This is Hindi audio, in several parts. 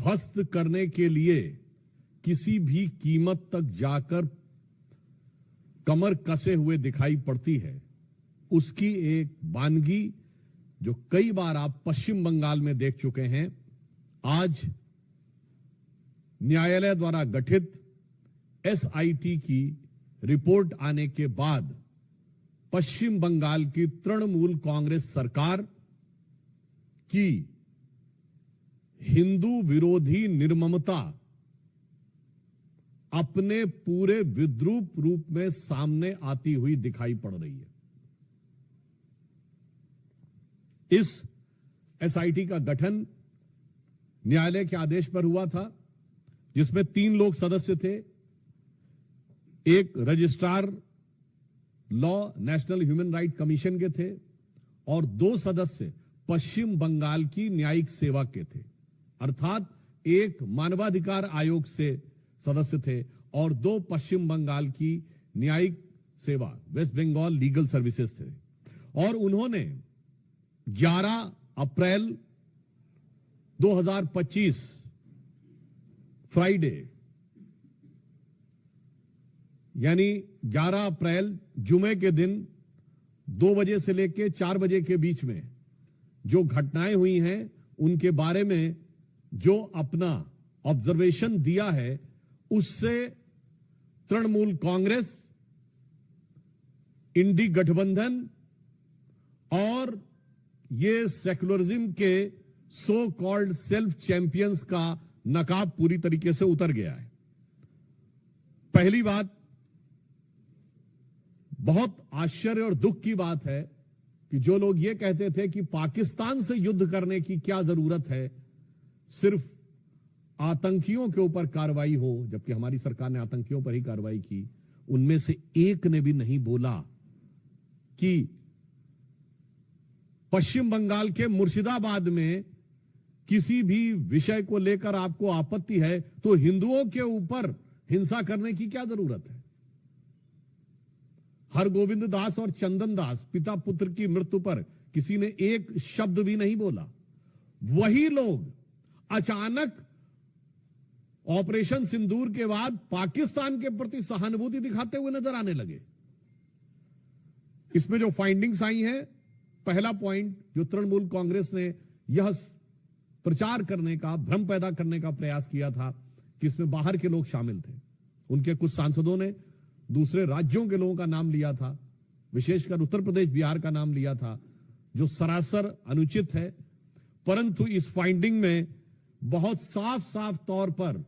ध्वस्त करने के लिए किसी भी कीमत तक जाकर कमर कसे हुए दिखाई पड़ती है, उसकी एक वानगी जो कई बार आप पश्चिम बंगाल में देख चुके हैं, आज न्यायालय द्वारा गठित एसआईटी की रिपोर्ट आने के बाद पश्चिम बंगाल की तृणमूल कांग्रेस सरकार की हिंदू विरोधी निर्ममता अपने पूरे विद्रूप रूप में सामने आती हुई दिखाई पड़ रही है। इस एसआईटी का गठन न्यायालय के आदेश पर हुआ था, जिसमें 3 लोग सदस्य थे। एक registrar law national human right commission के थे और 2 सदस्य पश्चिम बंगाल की न्यायिक सेवा के थे, अर्थात एक मानवाधिकार आयोग से सदस्य थे और 2 पश्चिम बंगाल की न्यायिक सेवा वेस्ट बंगाल लीगल सर्विसेज थे। और उन्होंने 11 अप्रैल 2025 फ्राइडे यानी 11 अप्रैल जुमे के दिन 2 बजे से लेकर 4 बजे के बीच में जो घटनाएं हुई हैं उनके बारे में जो अपना ऑब्जर्वेशन दिया है, उससे तृणमूल कांग्रेस, इंडी गठबंधन और ये सेक्युलरिज्म के सो कॉल्ड सेल्फ चैंपियंस का नकाब पूरी तरीके से उतर गया है। पहली बात, बहुत आश्चर्य और दुख की बात है कि जो लोग ये कहते थे कि पाकिस्तान से युद्ध करने की क्या जरूरत है, सिर्फ आतंकियों के ऊपर कार्रवाई हो, जबकि हमारी सरकार ने आतंकियों पर ही कार्रवाई की, उनमें से एक ने भी नहीं बोला कि पश्चिम बंगाल के मुर्शिदाबाद में किसी भी विषय को लेकर आपको आपत्ति है तो हिंदुओं के ऊपर हिंसा करने की क्या जरूरत है। हरगोविंद दास और चंदन दास पिता पुत्र की मृत्यु पर किसी ने एक शब्द भी नहीं बोला। वही लोग अचानक ऑपरेशन सिंदूर के बाद पाकिस्तान के प्रति सहानुभूति दिखाते हुए नजर आने लगे। इसमें जो फाइंडिंग्स आई हैं, पहला पॉइंट जो तृणमूल कांग्रेस ने यह प्रचार करने का, भ्रम पैदा करने का प्रयास किया था कि इसमें बाहर के लोग शामिल थे। उनके कुछ सांसदों ने दूसरे राज्यों के लोगों का नाम लिया था, विशेषकर उत्तर प्रदेश बिहार का नाम लिया था, जो सरासर अनुचित है। परंतु इस फाइंडिंग में बहुत साफ साफ तौर पर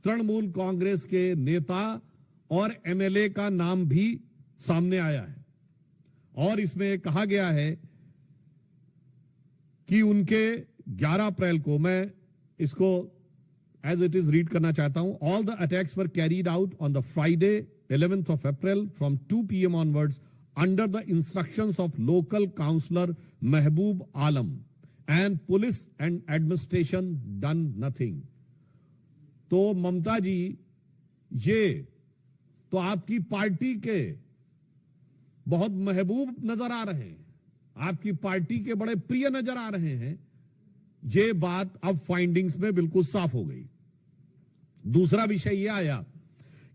तृणमूल कांग्रेस के नेता और एमएलए का नाम भी सामने आया है और इसमें कहा गया है कि उनके 11 अप्रैल को, मैं इसको एज इट इज रीड करना चाहता हूं, all the attacks were carried out on the Friday 11th of April from 2 PM onwards under the instructions of local councillor Mehboob Alam and police and administration done nothing। तो ममता जी, ये तो आपकी पार्टी के बहुत महबूब नजर आ रहे हैं, आपकी पार्टी के बड़े प्रिय नजर आ रहे हैं। ये बात अब फाइंडिंग्स में बिल्कुल साफ हो गई। दूसरा विषय यह आया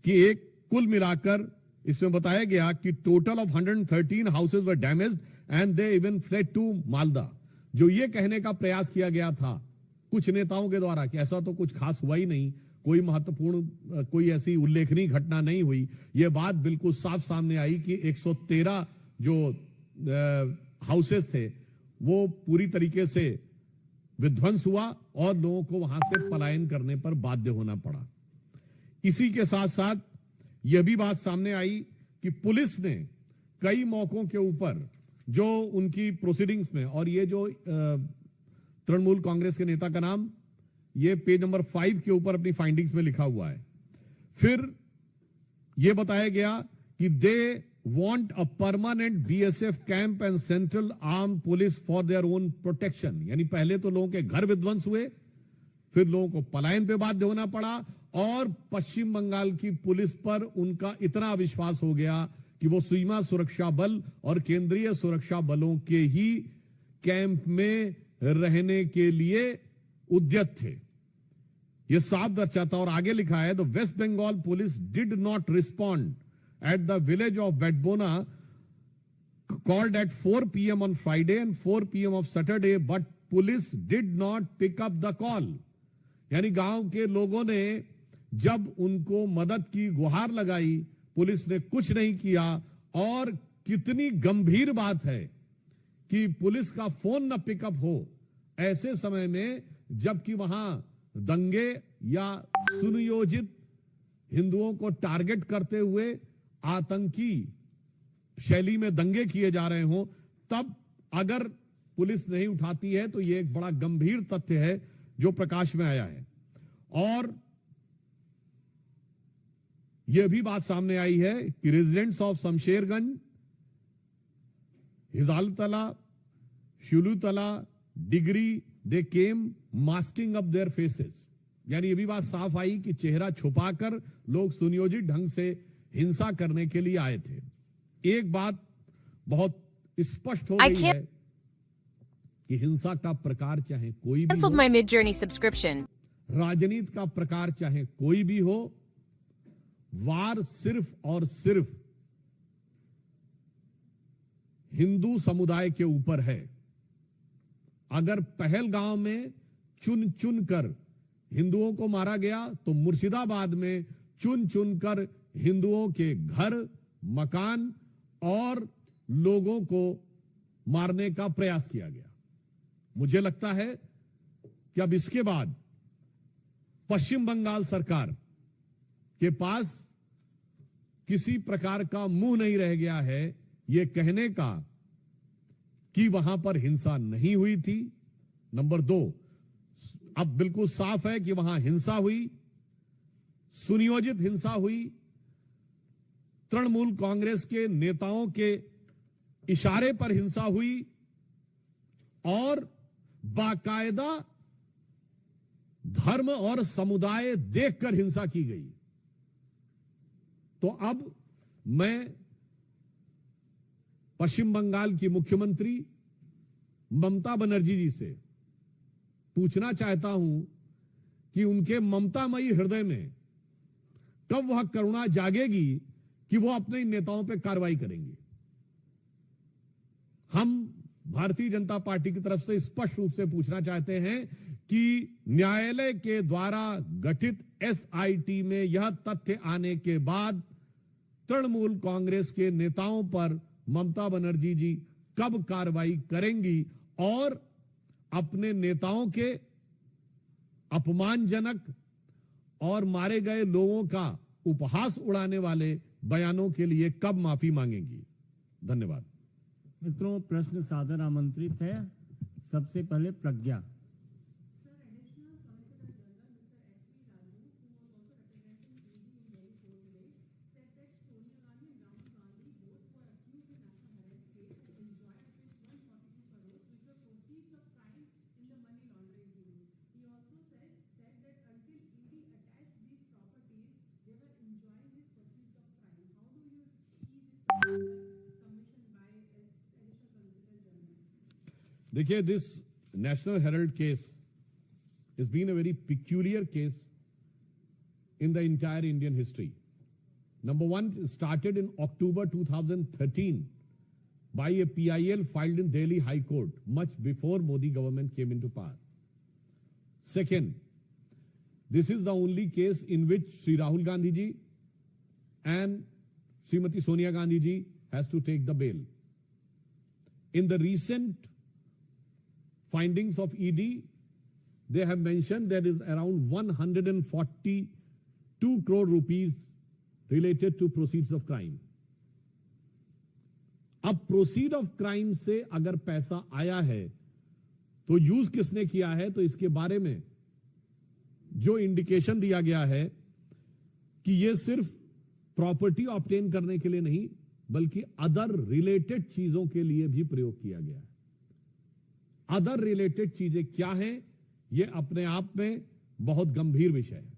कि एक कुल मिलाकर इसमें बताया गया कि total of 113 houses were damaged and they even fled to Malda. जो ये कहने का प्रयास किया गया था कुछ नेताओं के द्वारा कि ऐसा तो कुछ खास हुआ ही नहीं, कोई महत्वपूर्ण, कोई ऐसी उल्लेखनीय घटना नहीं हुई, ये बात बिल्कुल साफ सामने आई कि 113 जो हाउसेस थे वो पूरी तरीके से विध्वंस हुआ और लोगों को वहां से पलायन करने पर बाध्य होना पड़ा। इसी के साथ साथ यह भी बात सामने आई कि पुलिस ने कई मौकों के ऊपर जो उनकी प्रोसीडिंग्स में, और ये जो तृणमूल कांग्रेस के नेता का नाम ये पेज नंबर 5 के ऊपर अपनी फाइंडिंग्स में लिखा हुआ है। फिर यह बताया गया कि they want a permanent BSF camp and central arm police for their own protection. यानी पहले तो लोगों के घर विध्वंस हुए, फिर लोगों को पलायन पे बाध्य होना पड़ा और पश्चिम बंगाल की पुलिस पर उनका इतना विश्वास हो गया कि वो सीमा सुरक्षा बल और केंद्रीय सुरक्षा बलों के ही कैंप में रहने के लिए उद्यत थे। ये साफ दर्शाता, और आगे लिखा है, the West Bengal police did not respond at the village of Betbona called at 4 p.m. on Friday and 4 p.m. of Saturday, but police did not pick up the call. यानी गांव के लोगों ने जब उनको मदद की गुहार लगाई, पुलिस ने कुछ नहीं किया। और कितनी गंभीर बात है कि पुलिस का फोन न पिकअप हो ऐसे समय में, जबकि वहां दंगे या सुनियोजित हिंदुओं को टारगेट करते हुए आतंकी शैली में दंगे किए जा रहे हों, तब अगर पुलिस नहीं उठाती है तो यह एक बड़ा गंभीर तथ्य है जो प्रकाश में आया है। और यह भी बात सामने आई है कि residents of Samserganj, Hijaltala, Shulutala, Digri, they came masking up their faces. यानी यह भी बात साफ आई कि चेहरा छुपाकर लोग सुनियोजित ढंग से हिंसा करने के लिए आए थे। एक बात बहुत स्पष्ट हो गई है कि हिंसा का प्रकार चाहे कोई भी हो, my Midjourney subscription. राजनीति का प्रकार चाहे कोई भी हो, वार सिर्फ और सिर्फ हिंदू समुदाय के ऊपर है। अगर पहलगांव में चुन चुन कर हिंदुओं को मारा गया, तो मुर्शिदाबाद में चुन चुन कर हिंदुओं के घर, मकान और लोगों को मारने का प्रयास किया गया। मुझे लगता है कि अब इसके बाद पश्चिम बंगाल सरकार के पास किसी प्रकार का मुंह नहीं रह गया है यह कहने का कि वहां पर हिंसा नहीं हुई थी। नंबर 2, अब बिल्कुल साफ है कि वहां हिंसा हुई, सुनियोजित हिंसा हुई, तृणमूल कांग्रेस के नेताओं के इशारे पर हिंसा हुई और बाकायदा धर्म और समुदाय देखकर हिंसा की गई। तो अब मैं पश्चिम बंगाल की मुख्यमंत्री ममता बनर्जी जी से पूछना चाहता हूं कि उनके ममतामयी हृदय में कब वह करुणा जागेगी कि वो अपने नेताओं पे कार्रवाई करेंगे। हम भारतीय जनता पार्टी की तरफ से स्पष्ट रूप से पूछना चाहते हैं कि न्यायालय के द्वारा गठित एसआईटी में यह तथ्य आने के बाद तृणमूल कांग्रेस के नेताओं पर ममता बनर्जी जी कब कार्रवाई करेंगी और अपने नेताओं के अपमानजनक और मारे गए लोगों का उपहास उड़ाने वाले बयानों के लिए कब माफी मांगेंगी। धन्यवाद। मित्रों, प्रश्न सादर आमंत्रित है। सबसे पहले प्रज्ञा। देखिए, this national Herald case has been a very peculiar case in the entire Indian history. Number one, it started in October 2013 by a PIL filed in Delhi High Court much before Modi government came into power. Second, this is the only case in which Sri Rahul Gandhi ji and Srimati Sonia Gandhi ji has to take the bail. In the recent findings of ED, they have mentioned there is around 142 crore rupees related to proceeds of crime. अब प्रोसीड ऑफ क्राइम से अगर पैसा आया है तो यूज किसने किया है, तो इसके बारे में जो इंडिकेशन दिया गया है कि यह सिर्फ प्रॉपर्टी ऑब्टेन करने के लिए नहीं बल्कि अदर रिलेटेड चीजों के लिए भी प्रयोग किया गया है। अदर रिलेटेड चीजें क्या हैं, यह अपने आप में बहुत गंभीर विषय है।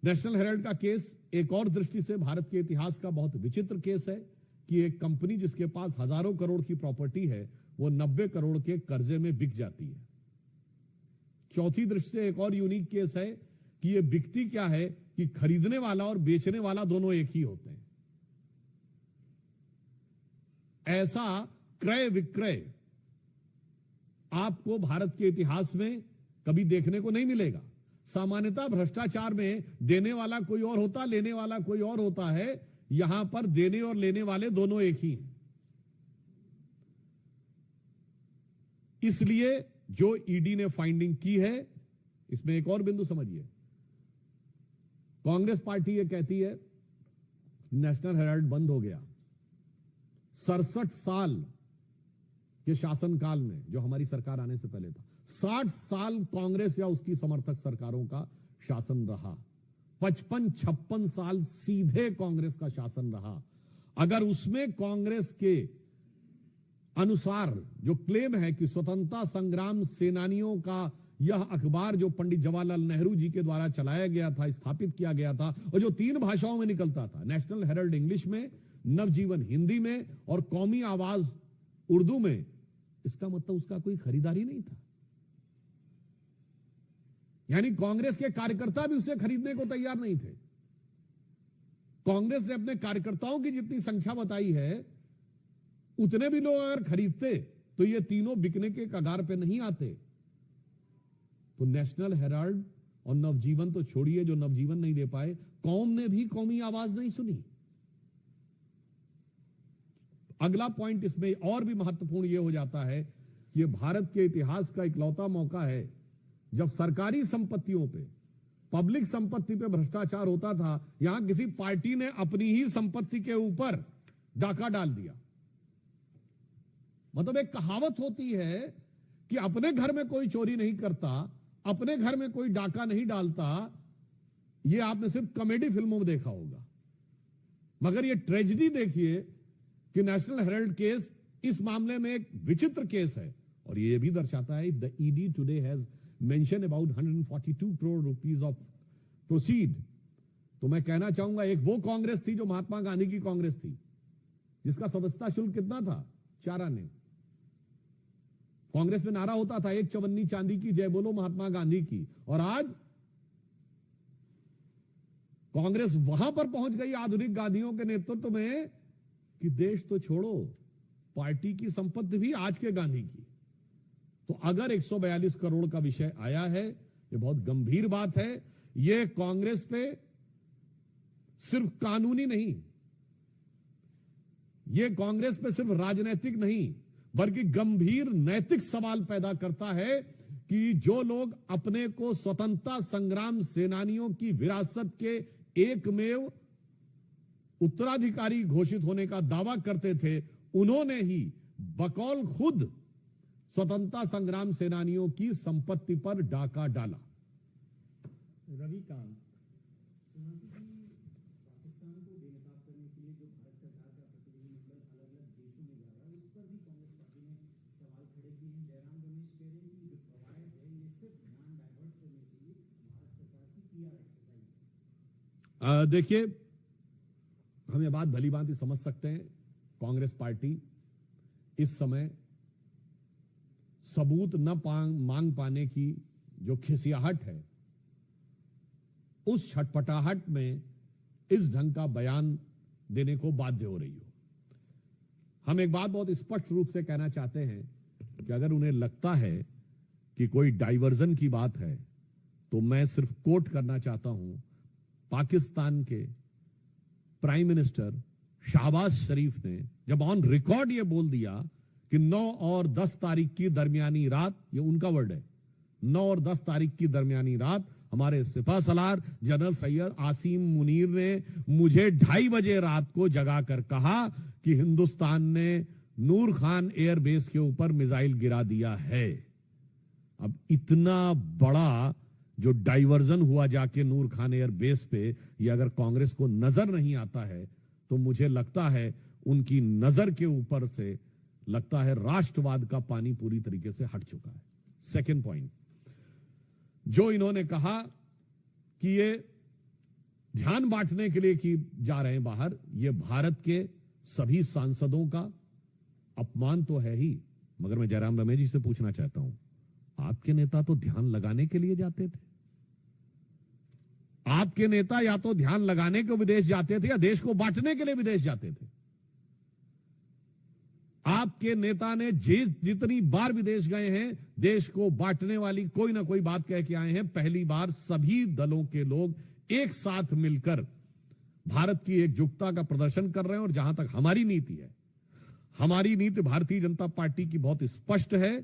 नेशनल हेराल्ड का केस एक और दृष्टि से भारत के इतिहास का बहुत विचित्र केस है कि एक कंपनी जिसके पास हजारों करोड़ की प्रॉपर्टी है वो 90 करोड़ के कर्जे में बिक जाती है। चौथी दृष्टि से एक और यूनिक केस है कि ये बिकती क्या है कि खरीदने वाला और बेचने वाला दोनों एक ही होते हैं। ऐसा क्रय विक्रय आपको भारत के इतिहास में कभी देखने को नहीं मिलेगा। सामान्यतः भ्रष्टाचार में देने वाला कोई और होता, लेने वाला कोई और होता है। यहां पर देने और लेने वाले दोनों एक ही हैं। इसलिए जो ईडी ने फाइंडिंग की है, इसमें एक और बिंदु समझिए। कांग्रेस पार्टी ये कहती है नेशनल हेराल्ड बंद हो गया। 67 साल के शासनकाल में, जो हमारी सरकार आने से पहले था, 60 साल कांग्रेस या उसकी समर्थक सरकारों का शासन रहा। 55-56 साल सीधे कांग्रेस का शासन रहा। अगर उसमें कांग्रेस के अनुसार जो क्लेम है कि स्वतंत्रता संग्राम सेनानियों का यह अखबार जो पंडित जवाहरलाल नेहरू जी के द्वारा चलाया गया था, स्थापित किया गया था, और जो 3 भाषाओं में निकलता था, नेशनल हेराल्ड इंग्लिश में, नवजीवन हिंदी में और कौमी आवाज उर्दू में, इसका मतलब उसका कोई खरीदारी नहीं था। यानी कांग्रेस के कार्यकर्ता भी उसे खरीदने को तैयार नहीं थे। कांग्रेस ने अपने कार्यकर्ताओं की जितनी संख्या बताई है, उतने भी लोग अगर खरीदते तो ये तीनों बिकने के कगार पे नहीं आते। तो नेशनल हेराल्ड और नवजीवन तो छोड़िए, जो नवजीवन नहीं दे पाए, कौम ने भी कौमी आवाज नहीं सुनी। अगला पॉइंट इसमें और भी महत्वपूर्ण यह हो जाता है कि यह भारत के इतिहास का इकलौता मौका है जब सरकारी संपत्तियों पे, पब्लिक संपत्ति पे भ्रष्टाचार होता था। यहां किसी पार्टी ने अपनी ही संपत्ति के ऊपर डाका डाल दिया। मतलब एक कहावत होती है कि अपने घर में कोई चोरी नहीं करता, अपने घर में कोई डाका नहीं डालता। यह आपने सिर्फ कॉमेडी फिल्मों में देखा होगा, मगर यह ट्रेजेडी देखिए कि नेशनल हेराल्ड केस इस मामले में एक विचित्र केस है। और यह भी दर्शाता है, the ED today has mention about 142 crore rupees of proceed. तो मैं कहना चाहूंगा, एक वो कांग्रेस थी जो महात्मा गांधी की कांग्रेस थी, जिसका सदस्यता शुल्क कितना था? 4 आने। कांग्रेस में नारा होता था, 1 चवन्नी चांदी की, जय बोलो महात्मा गांधी की। और आज कांग्रेस वहां पर पहुंच गई आधुनिक गांधियों के नेतृत्व में कि देश तो छोड़ो, पार्टी की संपत्ति भी आज के गांधी की। तो अगर 142 करोड़ का विषय आया है, यह बहुत गंभीर बात है। यह कांग्रेस पे सिर्फ कानूनी नहीं, यह कांग्रेस पे सिर्फ राजनीतिक नहीं, बल्कि गंभीर नैतिक सवाल पैदा करता है कि जो लोग अपने को स्वतंत्रता संग्राम सेनानियों की विरासत के एकमेव उत्तराधिकारी घोषित होने का दावा करते थे, उन्होंने ही बकौल खुद स्वतंत्रता संग्राम सेनानियों की संपत्ति पर डाका डाला। रविकांत, देखिए, हम ये बात भली भांति समझ सकते हैं, कांग्रेस पार्टी इस समय सबूत न मांग पाने की जो खिसियाहट है, उस छटपटाहट में इस ढंग का बयान देने को बाध्य हो रही हो। हम एक बात बहुत स्पष्ट रूप से कहना चाहते हैं कि अगर उन्हें लगता है कि कोई डाइवर्जन की बात है, तो मैं सिर्फ कोट करना चाहता हूं पाकिस्तान के प्राइम मिनिस्टर शहबाज शरीफ ने, जब ऑन रिकॉर्ड ये बोल दिया कि 9 और 10 तारीख की दरमियानी रात, ये उनका वर्ड है, 9 और 10 तारीख की दरमियानी रात हमारे सिपह सलार जनरल सैयद आसिम मुनीर ने मुझे 2:30 बजे रात को जगा कर कहा कि हिंदुस्तान ने नूर खान एयरबेस के ऊपर मिसाइल गिरा दिया है। अब इतना बड़ा जो डाइवर्जन हुआ जाके नूर खान एयरबेस पे, ये अगर कांग्रेस को नजर नहीं आता है, तो मुझे लगता है उनकी नजर के ऊपर से लगता है राष्ट्रवाद का पानी पूरी तरीके से हट चुका है। सेकंड पॉइंट, जो इन्होंने कहा कि ये ध्यान बांटने के लिए कि जा रहे हैं बाहर, ये भारत के सभी सांसदों का अपमान तो है ही, मगर मैं जयराम रमेश जी से पूछना चाहता हूं, आपके नेता तो ध्यान लगाने के लिए जाते थे। आपके नेता या तो ध्यान लगाने को विदेश जाते थे या देश को बांटने के लिए विदेश जाते थे। आपके नेता ने जितनी बार विदेश गए हैं, देश को बांटने वाली कोई ना कोई बात कह के आए हैं। पहली बार सभी दलों के लोग एक साथ मिलकर भारत की एकजुटता का प्रदर्शन कर रहे हैं। और जहां तक हमारी नीति है, हमारी नीति भारतीय जनता पार्टी की बहुत स्पष्ट है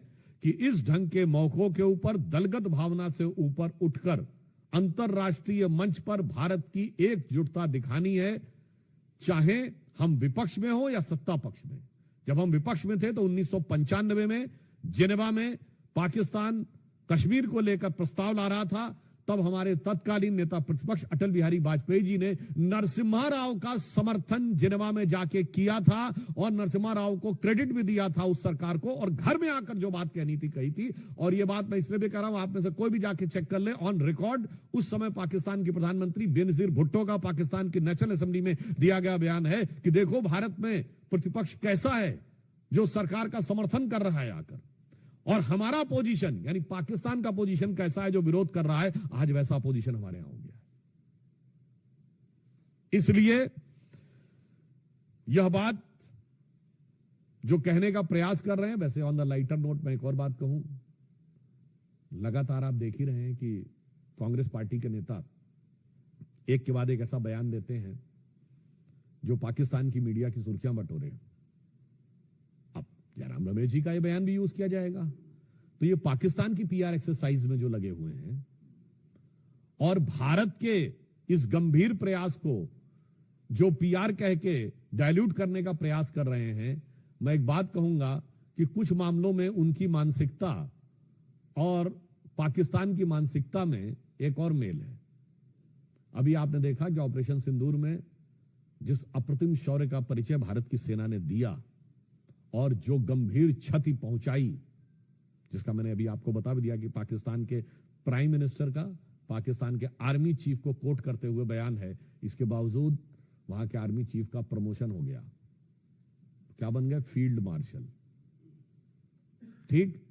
कि इस ढंग के मौकों के ऊपर दलगत भावना से ऊपर उठकर अंतरराष्ट्रीय मंच पर भारत की एकजुटता दिखानी है, चाहे हम विपक्ष में हो या सत्ता पक्ष में। जब हम विपक्ष में थे तो 1995 में जिनेवा में पाकिस्तान कश्मीर को लेकर प्रस्ताव ला रहा था, तब हमारे तत्कालीन नेता प्रतिपक्ष अटल बिहारी वाजपेयी जी ने नरसिम्हा राव का समर्थन जिनेवा में जाके किया था और नरसिम्हा राव को क्रेडिट भी दिया था उस सरकार को, और घर में आकर जो बात कहनी थी कही थी। और ये बात मैं इसलिए भी कह रहा हूं, आप में से कोई भी जाके चेक कर ले ऑन रिकॉर्ड। उस समय पाकिस्तान की प्रधानमंत्री बेनजीर भुट्टो का पाकिस्तान की नेशनल असेंबली में दिया गया बयान है कि देखो भारत में प्रतिपक्ष कैसा है जो सरकार का समर्थन कर रहा है आकर, और हमारा पोजीशन यानी पाकिस्तान का पोजीशन कैसा है जो विरोध कर रहा है। आज वैसा पोजीशन हमारे यहां हो गया है। इसलिए यह बात जो कहने का प्रयास कर रहे हैं, वैसे ऑन द लाइटर नोट मैं एक और बात कहूं, लगातार आप देख ही रहे हैं कि कांग्रेस पार्टी के नेता एक के बाद एक ऐसा बयान देते हैं जो पाकिस्तान की मीडिया की सुर्खियां बटोरे। अब जयराम रमेश जी का यह बयान भी यूज किया जाएगा, तो ये पाकिस्तान की पीआर एक्सरसाइज में जो लगे हुए हैं और भारत के इस गंभीर प्रयास को जो पीआर कह के डाइल्यूट करने का प्रयास कर रहे हैं। मैं एक बात कहूंगा कि कुछ मामलों में उनकी मानसिकता और पाकिस्तान की मानसिकता में एक और मेल है। अभी आपने देखा कि ऑपरेशन सिंदूर में जिस अप्रतिम शौर्य का परिचय भारत की सेना ने दिया और जो गंभीर क्षति पहुंचाई, जिसका मैंने अभी आपको बता भी दिया कि पाकिस्तान के प्राइम मिनिस्टर का पाकिस्तान के आर्मी चीफ को कोट करते हुए बयान है, इसके बावजूद वहां के आर्मी चीफ का प्रमोशन हो गया, क्या बन गया? Field marshal. ठीक,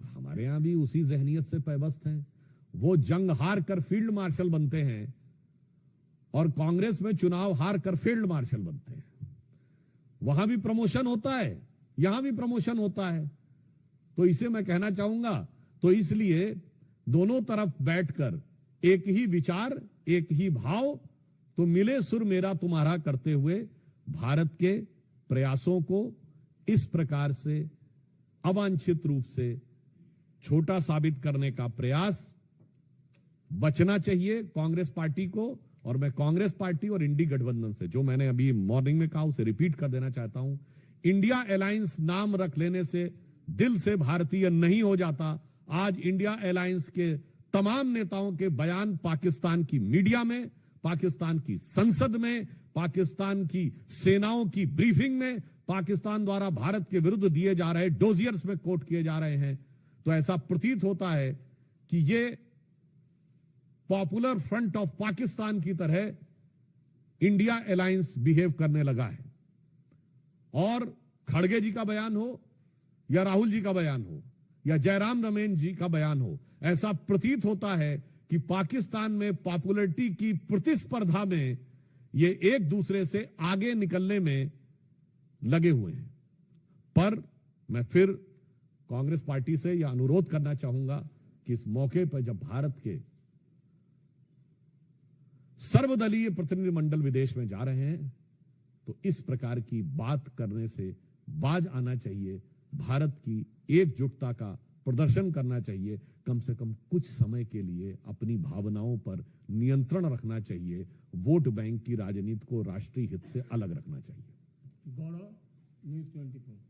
हमारे यहां भी उसी जहनियत से पैबस्त हैं। वो जंग हार कर फील्ड मार्शल बनते हैं और कांग्रेस में चुनाव हार कर फील्ड मार्शल बनते हैं। वहां भी प्रमोशन होता है, यहां भी प्रमोशन होता है। तो इसे मैं कहना चाहूंगा, तो इसलिए दोनों तरफ बैठकर एक ही विचार, एक ही भाव, तो मिले सुर मेरा तुम्हारा करते हुए भारत के प्रयासों को इस प्रकार से अवांछित रूप से छोटा साबित करने का प्रयास बचना चाहिए कांग्रेस पार्टी को। और मैं कांग्रेस पार्टी और इंडी गठबंधन से, जो मैंने अभी मॉर्निंग में कहा, उसे रिपीट कर देना चाहता हूं। इंडिया अलायंस नाम रख लेने से दिल से भारतीय नहीं हो जाता। आज इंडिया अलायंस के तमाम नेताओं के बयान पाकिस्तान की मीडिया में, पाकिस्तान की संसद में, पाकिस्तान की सेनाओं की ब्रीफिंग में, पाकिस्तान द्वारा भारत के विरुद्ध दिए जा रहे डोजियर्स में कोट किए जा रहे हैं। तो ऐसा प्रतीत होता है कि ये पॉपुलर फ्रंट ऑफ पाकिस्तान की तरह इंडिया अलायंस बिहेव करने लगा है। और खड़गे जी का बयान हो या राहुल जी का बयान हो या जयराम रमेश जी का बयान हो, ऐसा प्रतीत होता है कि पाकिस्तान में पॉपुलरिटी की प्रतिस्पर्धा में ये एक दूसरे से आगे निकलने में लगे हुए हैं। पर मैं फिर कांग्रेस पार्टी से यह अनुरोध करना चाहूंगा कि इस मौके पर जब भारत के सर्वदलीय प्रतिनिधिमंडल विदेश में जा रहे हैं, तो इस प्रकार की बात करने से बाज आना चाहिए। भारत की एकजुटता का प्रदर्शन करना चाहिए। कम से कम कुछ समय के लिए अपनी भावनाओं पर नियंत्रण रखना चाहिए। वोट बैंक की राजनीति को राष्ट्रीय हित से अलग रखना चाहिए। गौरव, न्यूज़ 24।